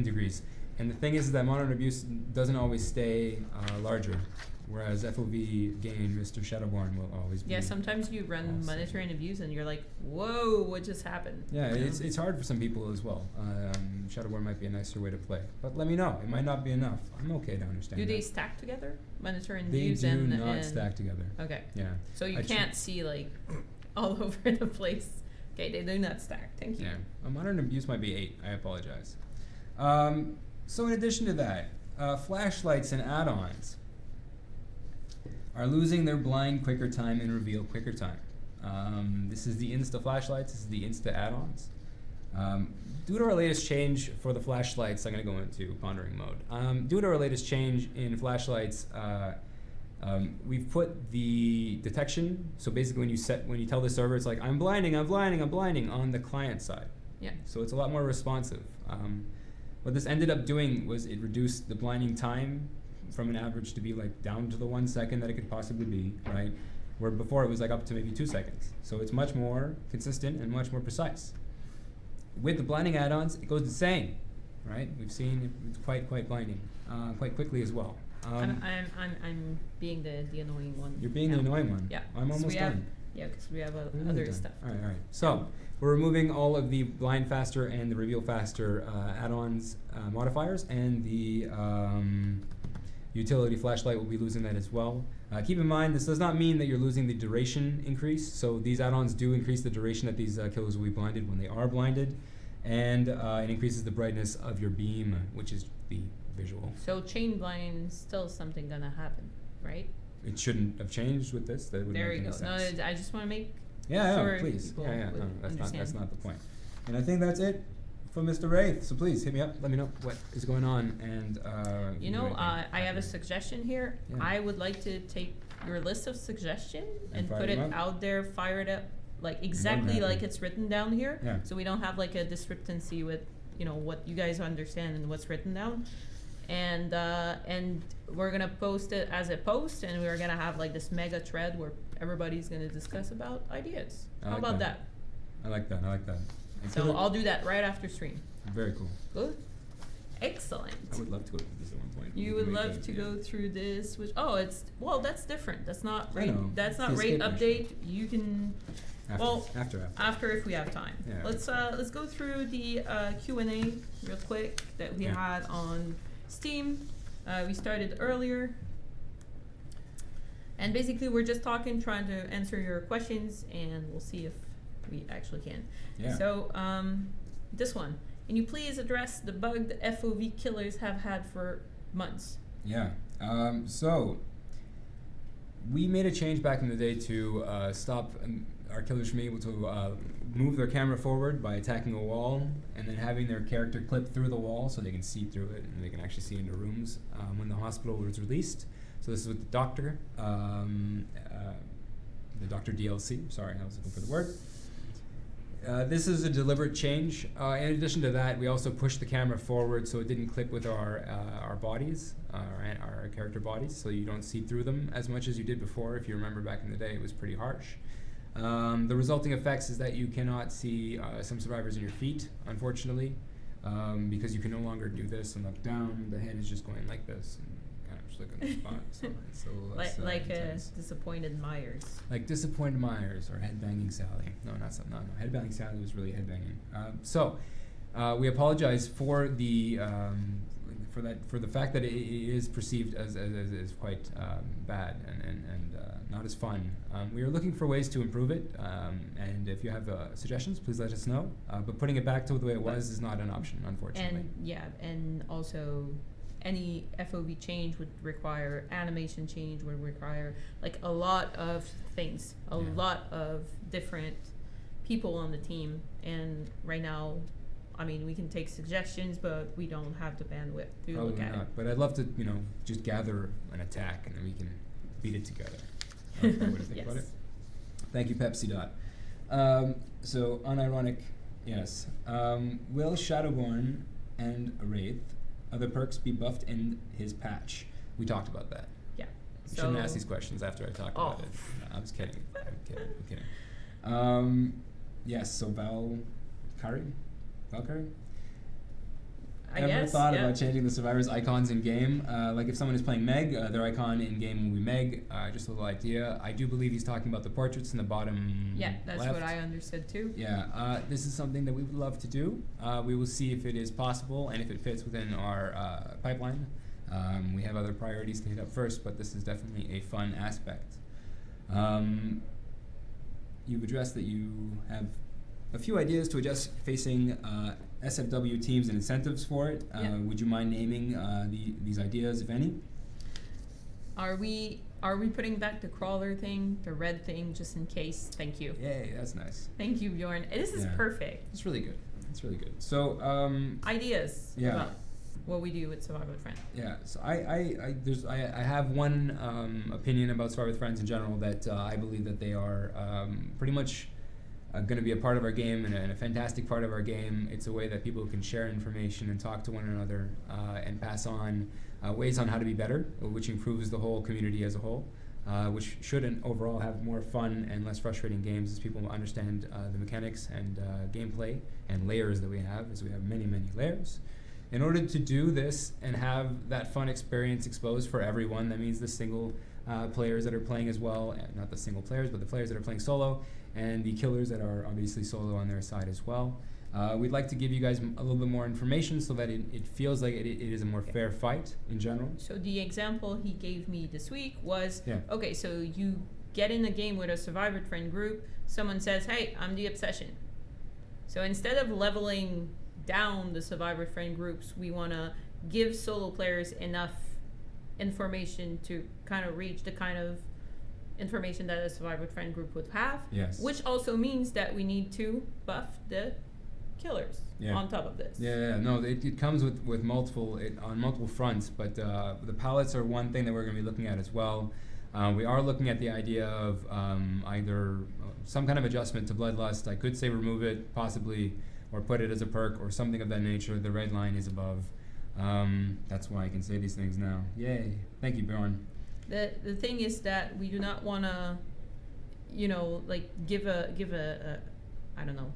degrees. And the thing is that monitor and abuse doesn't always stay larger, whereas FOV gain, Mr. Shadowborn, will always be. Yeah, sometimes you run monitor and abuse and you're like, whoa, what just happened? Yeah, it's hard for some people as well. Shadowborn might be a nicer way to play. But let me know. It might not be enough. I'm okay to understand Do that. they stack together? Monitor and They abuse do and not stack together. Okay. Yeah. So you can't see like all over the place. Okay, they do not stack. Thank you. Yeah. Modern abuse might be 8. I apologize. So in addition to that, flashlights and add-ons are losing their blind quicker time and reveal quicker time. This is the Insta flashlights. This is the Insta add-ons. Due to our latest change for the flashlights, I'm going to go into pondering mode. Due to our latest change in flashlights, we've put the detection. So basically, when you tell the server, it's like I'm blinding on the client side. Yeah. So it's a lot more responsive. What this ended up doing was it reduced the blinding time from an average to be like down to the 1 second that it could possibly be, right? Where before it was like up to maybe 2 seconds. So it's much more consistent and much more precise. With the blinding add-ons, it goes insane, right? We've seen it's quite blinding, quite quickly as well. I'm being the annoying one. You're being now. the annoying one. Yeah. I'm 'cause almost done. Yeah, because we have Really other done. stuff. All right. So we're removing all of the blind faster and the reveal faster add-ons modifiers, and the utility flashlight will be losing that as well. Keep in mind, this does not mean that you're losing the duration increase. So these add-ons do increase the duration that these killers will be blinded when they are blinded, and it increases the brightness of your beam, which is the visual. So chain blind still something gonna happen, right? It shouldn't have changed with this. That wouldn't There make you any go. sense. No, I just want to make Yeah, sure please. people Yeah, would no, that's understand. not the point. And I think that's it for Mr. Wraith. So please hit me up. Let me know what is going on, and if You do know, anything. I have a suggestion here. Yeah. I would like to take your list of suggestions and fire put it them up? out there, fire it up, like exactly happy. like it's written down here. Yeah. So we don't have like a discrepancy with, you know, what you guys understand and what's written down. And we're gonna post it as a post, and we're gonna have like this mega thread where everybody's gonna discuss about ideas. I How like about that. that? I like that. And So Killer- I'll do that right after stream. Very cool. Good. Excellent. I would love to go through this at one point. You We would can make love that, to yeah. go through this, which that's different. That's not I rate. know. That's not It's the rate escape update. You can After. after if we have time. Yeah. Let's go through the Q&A real quick that we Yeah. had on Steam. We started earlier, and basically we're just talking, trying to answer your questions, and we'll see if we actually can. Yeah. So this one, can you please address the bug the FOV killers have had for months? Yeah. So we made a change back in the day to stop our killers from being able to move their camera forward by attacking a wall and then having their character clip through the wall so they can see through it and they can actually see into rooms when the hospital was released. So this is with the doctor DLC. Sorry, I was looking for the word. This is a deliberate change. In addition to that, we also pushed the camera forward so it didn't clip with our bodies, our character bodies, so you don't see through them as much as you did before. If you remember back in the day, it was pretty harsh. The resulting effects is that you cannot see some survivors in your feet, unfortunately, because you can no longer do this and look down. The head is just going like this. And kind of just look on the spot. So it's a little less, Like intense. disappointed Myers. Like Disappointed Myers or Headbanging Sally. No, Headbanging Sally was really headbanging. So we apologize for the for the fact that it is perceived as quite bad and not as fun. We are looking for ways to improve it, and if you have suggestions, please let us know. But putting it back to the way it was is not an option, unfortunately. And also any FOV change would require animation change, would require like a lot of things, a lot of different people on the team. And right now, I mean, we can take suggestions, but we don't have the bandwidth to Probably look at not. it. But I'd love to, just gather an attack and then we can beat it together. That's what I think about it. Thank you, Pepsi Dot. So unironic, yes. Will Shadowborn and Wraith other perks be buffed in his patch? We talked about that. Yeah. You shouldn't ask these questions after I talked about it. No, I'm just kidding. I'm kidding. Yes, so Valkyrie? I Ever guess, thought yeah. about changing the survivors' icons in game? Like if someone is playing Meg, their icon in game will be Meg. Just a little idea. I do believe he's talking about the portraits in the bottom Yeah, that's left. what I understood too. Yeah, this is something that we would love to do. We will see if it is possible and if it fits within our pipeline. We have other priorities to hit up first, but this is definitely a fun aspect. You've addressed that you have a few ideas to adjust facing SFW teams and incentives for it. Yeah. Would you mind naming these ideas, if any? Are we putting back the crawler thing, the red thing, just in case? Thank you. Yay, that's nice. Thank you, Bjorn. This is perfect. It's really good. It's really good. So Ideas Yeah. about what we do with Survivor with Friends. yeah, so I have one opinion about Survivor with Friends in general that I believe that they are pretty much going to be a part of our game and a fantastic part of our game. It's a way that people can share information and talk to one another and pass on ways on how to be better, which improves the whole community as a whole, which should overall have more fun and less frustrating games as people understand the mechanics and gameplay and layers that we have, as we have many, many layers. In order to do this and have that fun experience exposed for everyone, that means the single players that are playing as well, not the single players, but the players that are playing solo, and the killers that are obviously solo on their side as well. We'd like to give you guys a little bit more information so that it feels like it is a more fair fight in general. So the example he gave me this week was, Yeah. okay, so you get in a game with a Survivor friend group, someone says, hey, I'm the Obsession. So instead of leveling down the Survivor friend groups, we want to give solo players enough information to kind of reach the kind of information that a Survivor friend group would have. Yes. Which also means that we need to buff the killers on top of this. Yeah. No, it comes with multiple on multiple fronts, but the palettes are one thing that we're going to be looking at as well. We are looking at the idea of either some kind of adjustment to Bloodlust. I could say remove it, possibly, or put it as a perk or something of that nature. The red line is above. That's why I can say these things now. Yay. Thank you, Bjorn. The thing is that we do not want to, like give a I don't know,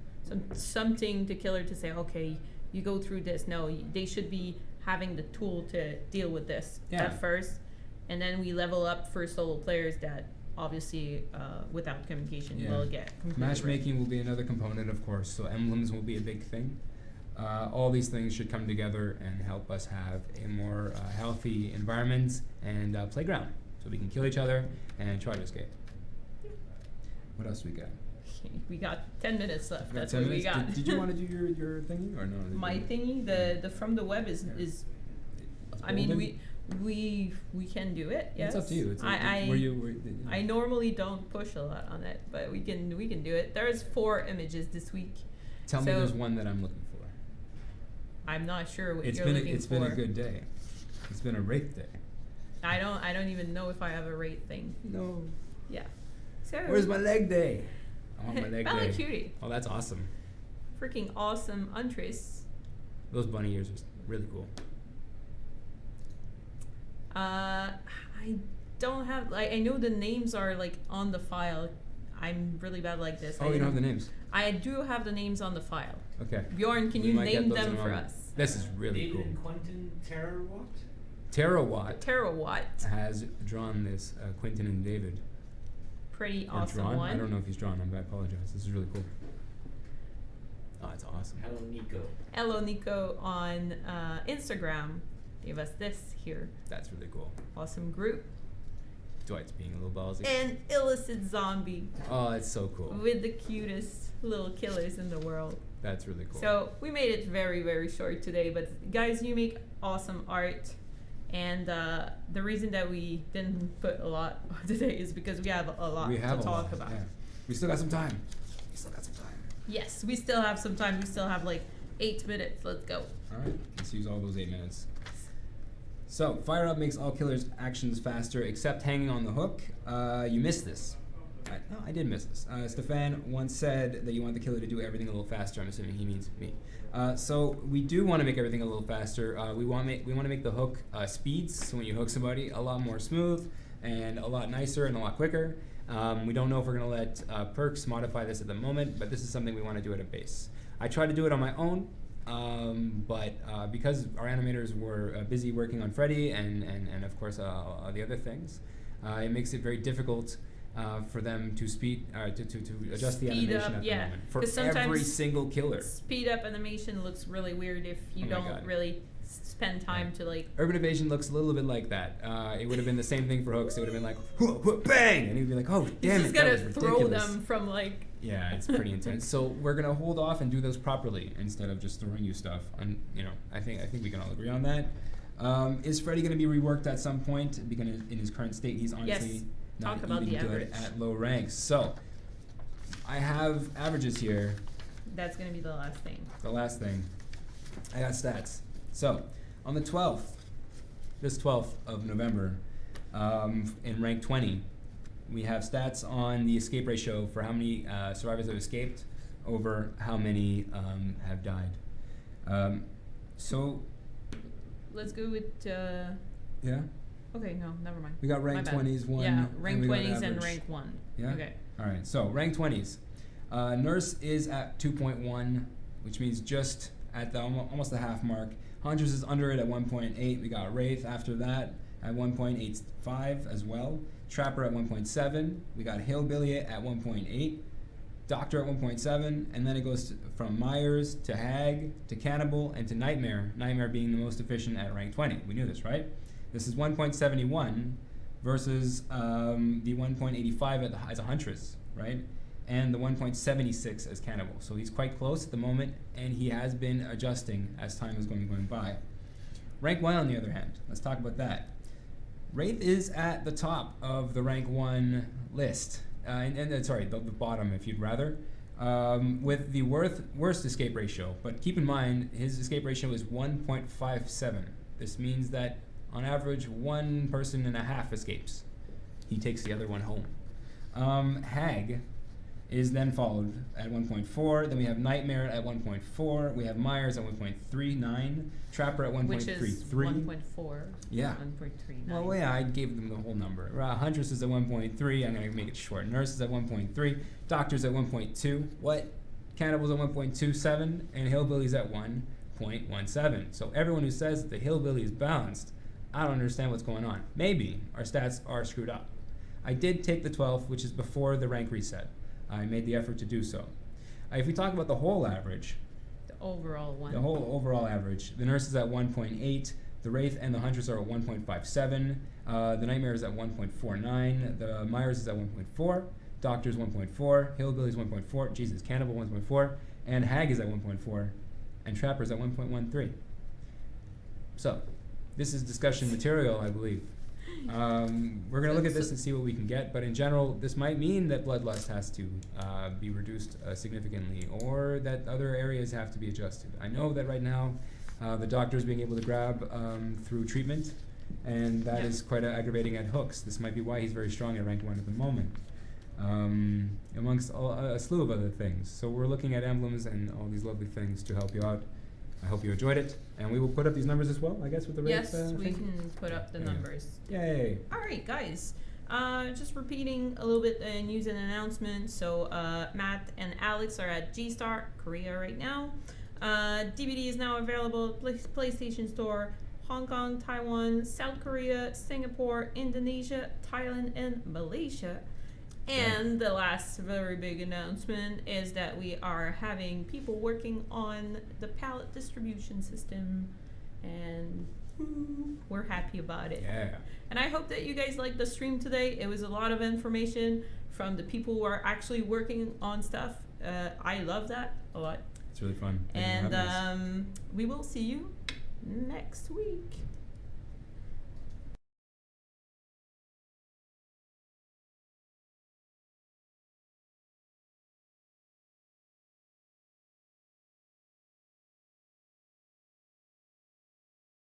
something to killer to say, okay, you go through this. No, they should be having the tool to deal with this at first, and then we level up for solo players that obviously without communication will get completely Matchmaking will be another component, of course, so emblems will be a big thing. All these things should come together and help us have a more healthy environment and playground, so we can kill each other and try to escape. What else we got? We got 10 minutes left. Got That's 10 what we minutes? got. Did you want to do your thingy or no? My thingy, the from the web is It's I mean golden? we can do it. Yes. It's up to you. I normally don't push a lot on it, but we can do it. There's 4 images this week. Tell me so- there's one that I'm looking for. I'm not sure what It's you're been looking it's for. been a good day. It's been a Wraith day. I don't even know if I have a rate thing. No. Yeah. So Where's my leg day? I want my leg Bella day. Cutie. Oh, that's awesome. Freaking awesome Huntress. Those bunny ears are really cool. I don't have like I know the names are like on the file. I'm really bad like this. Oh, you don't have the names. I do have the names on the file. Okay. Bjorn, can We you might get name those in them a for moment. us? This is really David cool. and Quentin Terrawat? Terawatt Terawatt. has drawn this Quentin and David. Pretty Or awesome drawn? one. I don't know if he's drawn them, but I apologize. This is really cool. Oh, it's awesome. Hello, Nico. Hello Nico on Instagram gave us this here. That's really cool. Awesome group. Dwight's being a little ballsy. And illicit zombie Oh, it's so cool. with the cutest little killers in the world. That's really cool. So we made it very, very short today, but guys, you make awesome art. And the reason that we didn't put a lot today is because we have a lot we have to a talk lot, about. yeah. We still got some time. Yes, we still have some time. We still have like 8 minutes. Let's go. All right, let's use all those 8 minutes. So, Fire Up makes all killers' actions faster, except hanging on the hook. You missed this. No, I did miss this. Stefan once said that you want the killer to do everything a little faster. I'm assuming he means me. So we do want to make everything a little faster. We want to make the hook speeds. So when you hook somebody, a lot more smooth and a lot nicer and a lot quicker. We don't know if we're going to let perks modify this at the moment, but this is something we want to do at a base. I tried to do it on my own, but because our animators were busy working on Freddy and of course the other things, it makes it very difficult for them to to adjust the Speed animation up, at the yeah. moment for 'Cause every sometimes single killer. Speed up animation looks really weird if you Oh my don't God. really spend time to like. Urban Evasion looks a little bit like that. It would have been the same thing for hooks. It would have been like, "Whoa, whoa, bang!" And he'd be like, "Oh, damn He's it, just that was gonna throw ridiculous." them from like. Yeah, it's pretty intense. So we're gonna hold off and do those properly instead of just throwing you stuff. And I think we can all agree on that. Is Freddy gonna be reworked at some point? Because in his current state, he's honestly Yes. not Talk about even the good average. at low ranks. So I have averages here. That's gonna be the last thing. The last thing, I got stats. So on the 12th, this 12th of November, in rank 20, we have stats on the escape ratio for how many survivors have escaped over how many have died. So, Let's go with. yeah, Okay, no, never mind. we got My rank bad. 20s, one. Yeah, and rank we got 20s and average. rank 1. Yeah? Okay. All right, so rank 20s. Nurse is at 2.1, which means just at the almost the half mark. Huntress is under it at 1.8. We got Wraith after that at 1.85 as well. Trapper at 1.7. We got Hillbilly at 1.8. Doctor at 1.7. And then it goes from Myers to Hag to Cannibal and to Nightmare. Nightmare being the most efficient at rank 20. We knew this, right? This is 1.71 versus the 1.85 as a Huntress, right? And the 1.76 as Cannibal. So he's quite close at the moment, and he has been adjusting as time is going by. Rank 1, on the other hand, let's talk about that. Wraith is at the top of the rank 1 list. Sorry, the bottom, if you'd rather, with the worst escape ratio. But keep in mind, his escape ratio is 1.57. This means that, on average, 1 person and a half escapes. He takes the other one home. Hag is then followed at 1.4. Then we have Nightmare at 1.4. We have Myers at 1.39. Trapper at 1.33. Which is 1.4. Yeah. 1.39. Well, yeah, I gave them the whole number. Huntress is at 1.3. I'm going to make it short. Nurse is at 1.3. Doctor's at 1.2. What? Cannibal's at 1.27. And Hillbilly's at 1.17. So everyone who says that the Hillbilly is balanced, I don't understand what's going on. Maybe our stats are screwed up. I did take the 12th, which is before the rank reset. I made the effort to do so. If we talk about the whole average, The overall one. the whole overall average, the Nurse is at 1.8, the Wraith and the Huntress are at 1.57, the Nightmare is at 1.49, the Myers is at 1.4, Doctors 1.4, Hillbillies 1.4, Jesus, Cannibal 1.4, and Hag is at 1.4, and Trapper's at 1.13. So, this is discussion material, I believe. We're going to look at this and see what we can get, but in general, this might mean that Bloodlust has to be reduced significantly, or that other areas have to be adjusted. I know that right now, the doctor's being able to grab through treatment, and that is quite aggravating at hooks. This might be why he's very strong at rank 1 at the moment, amongst a slew of other things. So we're looking at emblems and all these lovely things to help you out. I hope you enjoyed it, and we will put up these numbers as well, I guess, with the Wraith. Yes, we can put up the numbers. Yay! Alright, guys. Just repeating a little bit the news and announcements. So, Matt and Alex are at G-Star, Korea right now. DVD is now available at PlayStation Store, Hong Kong, Taiwan, South Korea, Singapore, Indonesia, Thailand, and Malaysia. And the last very big announcement is that we are having people working on the pallet distribution system, and we're happy about it. Yeah. And I hope that you guys liked the stream today. It was a lot of information from the people who are actually working on stuff. I love that a lot. It's really fun. Thank you for And having us. we will see you next week.